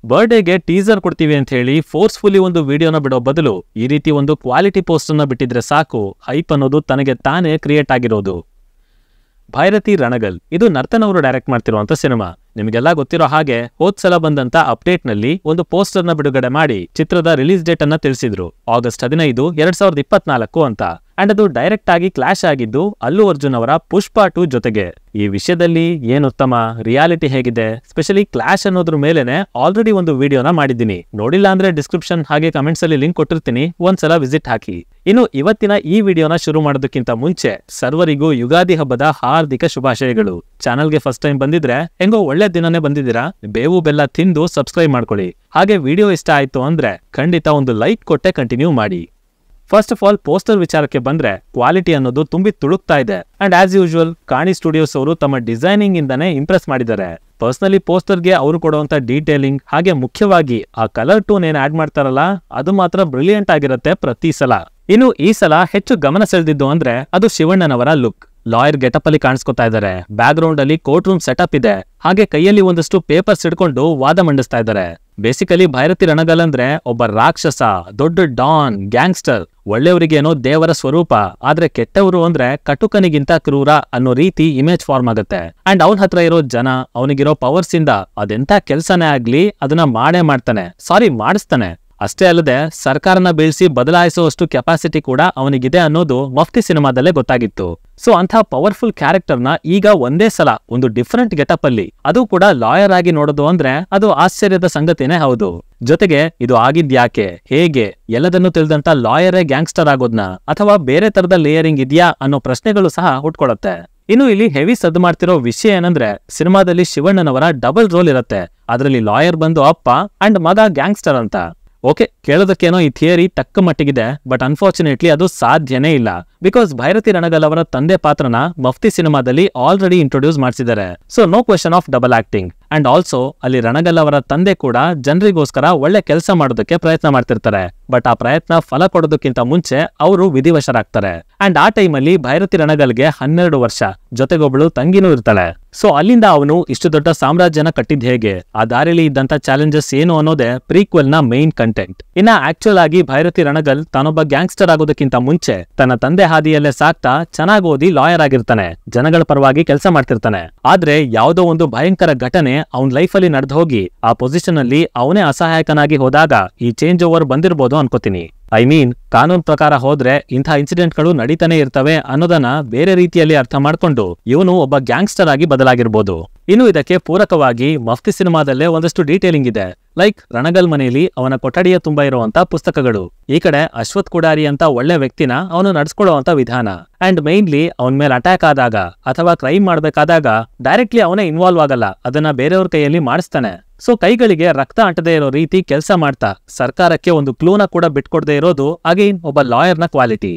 ಬರ್ಡೇಗೆ teaser ಕೊಡ್ತೀವಿ ಅಂತ ಹೇಳಿ ಫೋರ್ಸ್ಫುಲಿ ಒಂದು ವಿಡಿಯೋನ ಬಿಡೋ ಬದಲು ಈ ರೀತಿ ಒಂದು ಕ್ವಾಲಿಟಿ ಪೋಸ್ಟರ್ನ ಬಿಟ್ಟಿದ್ರೆ ಸಾಕು, ಹೈಪ್ ಅನ್ನೋದು ತನಗೆ ತಾನೇ ಕ್ರಿಯೇಟ್ ಆಗಿರೋದು. ಭೈರತಿ ರಣಗಲ್ ಇದು ನರ್ತನ್ ಅವರು ಡೈರೆಕ್ಟ್ ಮಾಡ್ತಿರುವಂತ ಸಿನಿಮಾ. ನಿಮಗೆಲ್ಲ ಗೊತ್ತಿರೋ ಹಾಗೆ ಹೋದ್ಸಲ ಬಂದಂತ ಅಪ್ಡೇಟ್ ನಲ್ಲಿ ಒಂದು ಪೋಸ್ಟರ್ನ ಬಿಡುಗಡೆ ಮಾಡಿ ಚಿತ್ರದ ರಿಲೀಸ್ ಡೇಟ್ ಅನ್ನ ತಿಳಿಸಿದ್ರು, August 15, 2024 ಅಂತ. ಅಂಡ್ ಅದು ಡೈರೆಕ್ಟ್ ಆಗಿ ಕ್ಲಾಶ್ ಆಗಿದ್ದು ಅಲ್ಲು ಅರ್ಜುನ್ ಅವರ ಪುಷ್ಪ 2 ಜೊತೆಗೆ. ಈ ವಿಷಯದಲ್ಲಿ ಏನುತ್ತಮ, ರಿಯಾಲಿಟಿ ಹೇಗಿದೆ, ಸ್ಪೆಷಲಿ ಕ್ಲಾಶ್ ಅನ್ನೋದ್ರ ಮೇಲೆನೆ ಆಲ್ರೆಡಿ ಒಂದು ವಿಡಿಯೋನ ಮಾಡಿದ್ದೀನಿ. ನೋಡಿಲ್ಲ ಅಂದ್ರೆ ಡಿಸ್ಕ್ರಿಪ್ಷನ್ ಹಾಗೆ ಕಮೆಂಟ್ಸ್ ಅಲ್ಲಿ ಲಿಂಕ್ ಕೊಟ್ಟಿರ್ತೀನಿ, ಒಂದ್ಸಲ ವಿಸಿಟ್ ಹಾಕಿ. ಇನ್ನು ಇವತ್ತಿನ ಈ ವಿಡಿಯೋನ ಶುರು ಮಾಡೋದಕ್ಕಿಂತ ಮುಂಚೆ ಸರ್ವರಿಗೂ ಯುಗಾದಿ ಹಬ್ಬದ ಹಾರ್ದಿಕ ಶುಭಾಶಯಗಳು. ಚಾನಲ್ಗೆ ಫಸ್ಟ್ ಟೈಮ್ ಬಂದಿದ್ರೆ ಹೆಂಗೋ ಒಳ್ಳೆ ದಿನನೇ ಬಂದಿದ್ದೀರಾ, ಬೇವು ಬೆಲ್ಲ ತಿಂದು ಸಬ್ಸ್ಕ್ರೈಬ್ ಮಾಡ್ಕೊಳ್ಳಿ. ಹಾಗೆ ವಿಡಿಯೋ ಇಷ್ಟ ಆಯ್ತು ಅಂದ್ರೆ ಖಂಡಿತ ಒಂದು ಲೈಕ್ ಕೊಟ್ಟೆ ಕಂಟಿನ್ಯೂ ಮಾಡಿ. ಫಸ್ಟ್ ಆಫ್ ಆಲ್ ಪೋಸ್ಟರ್ ವಿಚಾರಕ್ಕೆ ಬಂದ್ರೆ ಕ್ವಾಲಿಟಿ ಅನ್ನೋದು ತುಂಬಿ ತುಳುಕ್ತಾ ಇದೆ. ಅಂಡ್ ಆಸ್ ಯೂಶುವಲ್ ಕಾಣಿ ಸ್ಟುಡಿಯೋಸ್ ಅವರು ತಮ್ಮ ಡಿಸೈನಿಂಗ್ ಇಂದಾನೆ ಇಂಪ್ರೆಸ್ ಮಾಡಿದ್ದಾರೆ. ಪರ್ಸನಲಿ ಪೋಸ್ಟರ್ಗೆ ಅವರು ಕೊಡುವಂತ ಡೀಟೇಲಿಂಗ್ ಹಾಗೆ ಮುಖ್ಯವಾಗಿ ಆ ಕಲರ್ ಟೋನ್ ಏನ್ ಆಡ್ ಮಾಡ್ತಾರಲ್ಲ ಅದು ಮಾತ್ರ ಬ್ರಿಲಿಯಂಟ್ ಆಗಿರುತ್ತೆ ಪ್ರತಿ ಸಲ. ಇನ್ನು ಈ ಸಲ ಹೆಚ್ಚು ಗಮನ ಸೆಳೆದಿದ್ದು ಅಂದ್ರೆ ಅದು ಶಿವಣ್ಣನವರ ಲುಕ್. ಲಾಯರ್ ಗೆಟಪ್ ಅಲ್ಲಿ ಕಾಣಿಸ್ಕೊತಾ ಇದ್ದಾರೆ, ಬ್ಯಾಕ್ ಗ್ರೌಂಡ್ ಅಲ್ಲಿ ಕೋರ್ಟ್ ರೂಮ್ ಸೆಟಪ್ ಇದೆ, ಹಾಗೆ ಕೈಯಲ್ಲಿ ಒಂದಷ್ಟು ಪೇಪರ್ಸ್ ಹಿಡ್ಕೊಂಡು ವಾದ ಮಂಡಿಸ್ತಾ ಇದ್ದಾರೆ. ಬೇಸಿಕಲಿ ಭೈರತಿ ರಣಗಲ್ ಅಂದ್ರೆ ಒಬ್ಬ ರಾಕ್ಷಸ, ದೊಡ್ಡ ಡಾನ್, ಗ್ಯಾಂಗ್ಸ್ಟರ್. ಒಳ್ಳೆಯವರಿಗೇನೋ ದೇವರ ಸ್ವರೂಪ, ಆದ್ರೆ ಕೆಟ್ಟವರು ಅಂದ್ರೆ ಕಟುಕನಿಗಿಂತ ಕ್ರೂರ ಅನ್ನೋ ರೀತಿ ಇಮೇಜ್ ಫಾರ್ಮ್ ಆಗುತ್ತೆ. ಅಂಡ್ ಅವನ ಹತ್ರ ಇರೋ ಜನ, ಅವನಿಗಿರೋ ಪವರ್ಸ್ ಇಂದ ಅದೆಂತ ಕೆಲ್ಸನೇ ಆಗ್ಲಿ ಅದನ್ನ ಮಾಡಿಸ್ತಾನೆ. ಅಷ್ಟೇ ಅಲ್ಲದೆ ಸರ್ಕಾರನ ಬೀಳ್ಸಿ ಬದಲಾಯಿಸುವಷ್ಟು ಕೆಪಾಸಿಟಿ ಕೂಡ ಅವನಿಗಿದೆ ಅನ್ನೋದು ಮಫ್ತಿ ಸಿನಿಮಾದಲ್ಲೇ ಗೊತ್ತಾಗಿತ್ತು. ಸೊ ಅಂಥ ಪವರ್ಫುಲ್ ಕ್ಯಾರೆಕ್ಟರ್ನ ಈಗ ಒಂದೇ ಸಲ ಒಂದು ಡಿಫರೆಂಟ್ ಗೆಟಪ್ ಅಲ್ಲಿ, ಅದು ಕೂಡ ಲಾಯರ್ ಆಗಿ ನೋಡೋದು ಅಂದ್ರೆ ಅದು ಆಶ್ಚರ್ಯದ ಸಂಗತಿನೇ ಹೌದು. ಜೊತೆಗೆ ಇದು ಆಗಿದ್ಯಾಕೆ, ಹೇಗೆ, ಎಲ್ಲದನ್ನು ತಿಳಿದಂತ ಲಾಯರೇ ಗ್ಯಾಂಗ್ಸ್ಟರ್ ಆಗೋದ್ನ ಅಥವಾ ಬೇರೆ ತರದ ಲೇಯರಿಂಗ್ ಇದೆಯಾ ಅನ್ನೋ ಪ್ರಶ್ನೆಗಳು ಸಹ ಹುಟ್ಕೊಳತ್ತೆ. ಇನ್ನು ಇಲ್ಲಿ ಹೆವಿ ಸದ್ದು ಮಾಡ್ತಿರೋ ವಿಷಯ ಏನಂದ್ರೆ ಸಿನಿಮಾದಲ್ಲಿ ಶಿವಣ್ಣನವರ ಡಬಲ್ ರೋಲ್ ಇರುತ್ತೆ. ಅದರಲ್ಲಿ ಲಾಯರ್ ಬಂದು ಅಪ್ಪ ಅಂಡ್ ಮಗ ಗ್ಯಾಂಗ್ಸ್ಟರ್ ಅಂತ. ಓಕೆ, ಕೇಳೋದಕ್ಕೇನೋ ಈ ಥಿಯರಿ ತಕ್ಕ ಮಟ್ಟಿಗಿದೆ, ಬಟ್ ಅನ್ಫಾರ್ಚುನೇಟ್ಲಿ ಅದು ಸಾಧ್ಯನೇ ಇಲ್ಲ. ಬಿಕಾಸ್ ಭೈರತಿ ರಣಗಲ್ ಅವರ ತಂದೆ ಪಾತ್ರನ ಮಫ್ತಿ ಸಿನಿಮಾದಲ್ಲಿ ಆಲ್ರೆಡಿ ಇಂಟ್ರೊಡ್ಯೂಸ್ ಮಾಡಿಸಿದ್ದಾರೆ. So no question of double acting. And also ಅಲ್ಲಿ ರಣಗಲ್ ಅವರ ತಂದೆ ಕೂಡ ಜನರಿಗೋಸ್ಕರ ಒಳ್ಳೆ ಕೆಲಸ ಮಾಡೋದಕ್ಕೆ ಪ್ರಯತ್ನ ಮಾಡ್ತಿರ್ತಾರೆ. ಬಟ್ ಆ ಪ್ರಯತ್ನ ಫಲ ಕೊಡೋದಕ್ಕಿಂತ ಮುಂಚೆ ಅವರು ವಿಧಿವಶರಾಗ್ತಾರೆ. ಅಂಡ್ ಆ ಟೈಮಲ್ಲಿ ಭೈರತಿ ರಣಗಲ್ಗೆ 12 ವರ್ಷ, ಜೊತೆಗೊಬ್ಬಳು ತಂಗಿನೂ ಇರ್ತಾಳೆ. ಸೊ ಅಲ್ಲಿಂದ ಅವನು ಇಷ್ಟು ದೊಡ್ಡ ಸಾಮ್ರಾಜ್ಯನ ಕಟ್ಟಿದ್ ಹೇಗೆ, ಆ ದಾರಿಲಿ ಇದ್ದಂತ ಚಾಲೆಂಜಸ್ ಏನು ಅನ್ನೋದೇ ಪ್ರೀಕ್ವೆಲ್ ನ ಮೈನ್ ಕಂಟೆಂಟ್. ಇನ್ನ ಆಕ್ಚುಲ್ ಆಗಿ ಭೈರತಿ ರಣಗಲ್ ತಾನೊಬ್ಬ ಗ್ಯಾಂಗ್ಸ್ಟರ್ ಆಗೋದಕ್ಕಿಂತ ಮುಂಚೆ ತನ್ನ ತಂದೆ ಹಾದಿಯಲ್ಲೇ ಸಾಕ್ತಾ ಚೆನ್ನಾಗಿ ಓದಿ ಲಾಯರ್ ಆಗಿರ್ತಾನೆ, ಜನಗಳ ಪರವಾಗಿ ಕೆಲಸ ಮಾಡ್ತಿರ್ತಾನೆ. ಆದ್ರೆ ಯಾವುದೋ ಒಂದು ಭಯಂಕರ ಘಟನೆ ಅವನ್ ಲೈಫ್ ಅಲ್ಲಿ ನಡೆದು ಹೋಗಿ ಆ ಪೊಸಿಷನ್ ಅಲ್ಲಿ ಅವನೇ ಅಸಹಾಯಕನಾಗಿ ಹೋದಾಗ ಈ ಚೇಂಜ್ ಓವರ್ ಬಂದಿರ್ಬೋದು ಅನ್ಕೋತೀನಿ. ಐ ಮೀನ್ ಕಾನೂನ್ ಪ್ರಕಾರ ಹೋದ್ರೆ ಇಂಥ ಇನ್ಸಿಡೆಂಟ್ಗಳು ನಡೀತಾನೆ ಇರ್ತವೆ ಅನ್ನೋದನ್ನ ಬೇರೆ ರೀತಿಯಲ್ಲಿ ಅರ್ಥ ಮಾಡ್ಕೊಂಡು ಇವನು ಒಬ್ಬ ಗ್ಯಾಂಗ್ಸ್ಟರ್ ಆಗಿ ಬದಲಾಗಿರ್ಬೋದು. ಇನ್ನು ಇದಕ್ಕೆ ಪೂರಕವಾಗಿ ಮಫ್ತಿ ಸಿನಿಮಾದಲ್ಲೇ ಒಂದಷ್ಟು ಡೀಟೇಲಿಂಗ್ ಇದೆ. ಲೈಕ್ ರಣಗಲ್ ಮನೆಯಲ್ಲಿ ಅವನ ಕೊಠಡಿಯ ತುಂಬಾ ಇರುವಂತ ಪುಸ್ತಕಗಳು, ಈ ಕಡೆ ಅಶ್ವಥ್ ಕುಡಾರಿ ಅಂತ ಒಳ್ಳೆ ವ್ಯಕ್ತಿನ ಅವನು ನಡ್ಸ್ಕೊಳ್ಳುವಂತ ವಿಧಾನ. ಅಂಡ್ ಮೈನ್ಲಿ ಅವನ ಮೇಲೆ ಅಟ್ಯಾಕ್ ಆದಾಗ ಅಥವಾ ಕ್ರೈಮ್ ಮಾಡ್ಬೇಕಾದಾಗ ಡೈರೆಕ್ಟ್ಲಿ ಅವನೇ ಇನ್ವಾಲ್ವ್ ಆಗಲ್ಲ, ಅದನ್ನ ಬೇರೆಯವ್ರ ಕೈಯಲ್ಲಿ ಮಾಡಿಸ್ತಾನೆ. ಸೊ ಕೈಗಳಿಗೆ ರಕ್ತ ಅಂಟದೇ ಇರೋ ರೀತಿ ಕೆಲಸ ಮಾಡ್ತಾ ಸರ್ಕಾರಕ್ಕೆ ಒಂದು ಕ್ಲೂನ ಕೂಡ ಬಿಟ್ಕೊಡದೆ ಇರೋದು ಅಗೈನ್ ಒಬ್ಬ ಲಾಯರ್ನ ಕ್ವಾಲಿಟಿ.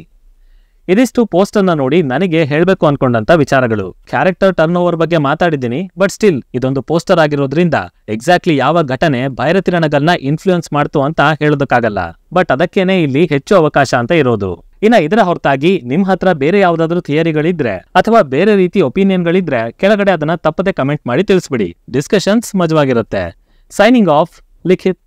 ಇದಿಷ್ಟು ಪೋಸ್ಟರ್ನ ನೋಡಿ ನನಗೆ ಹೇಳ್ಬೇಕು ಅನ್ಕೊಂಡಂತ ವಿಚಾರಗಳು. ಕ್ಯಾರೆಕ್ಟರ್ ಟರ್ನ್ ಓವರ್ ಬಗ್ಗೆ ಮಾತಾಡಿದ್ದೀನಿ, ಬಟ್ ಸ್ಟಿಲ್ ಇದೊಂದು ಪೋಸ್ಟರ್ ಆಗಿರೋದ್ರಿಂದ ಎಕ್ಸಾಕ್ಟ್ಲಿ ಯಾವ ಘಟನೆ ಭೈರತಿ ರಣಗಲ್ನ ಇನ್ಫ್ಲೂಯೆನ್ಸ್ ಮಾಡ್ತು ಅಂತ ಹೇಳೋದಕ್ಕಾಗಲ್ಲ. ಬಟ್ ಅದಕ್ಕೇನೆ ಇಲ್ಲಿ ಹೆಚ್ಚು ಅವಕಾಶ ಅಂತ ಇರೋದು. ಇನ್ನ ಇದರ ಹೊರತಾಗಿ ನಿಮ್ ಹತ್ರ ಬೇರೆ ಯಾವ್ದಾದ್ರು ಥಿಯರಿಗಳಿದ್ರೆ ಅಥವಾ ಬೇರೆ ರೀತಿ ಒಪಿನಿಯನ್ಗಳಿದ್ರೆ ಕೆಳಗಡೆ ಅದನ್ನ ತಪ್ಪದೆ ಕಮೆಂಟ್ ಮಾಡಿ ತಿಳಿಸ್ಬಿಡಿ. ಡಿಸ್ಕಷನ್ಸ್ ಮಜವಾಗಿರುತ್ತೆ. ಸೈನಿಂಗ್ ಆಫ್, ಲಿಖಿತ್.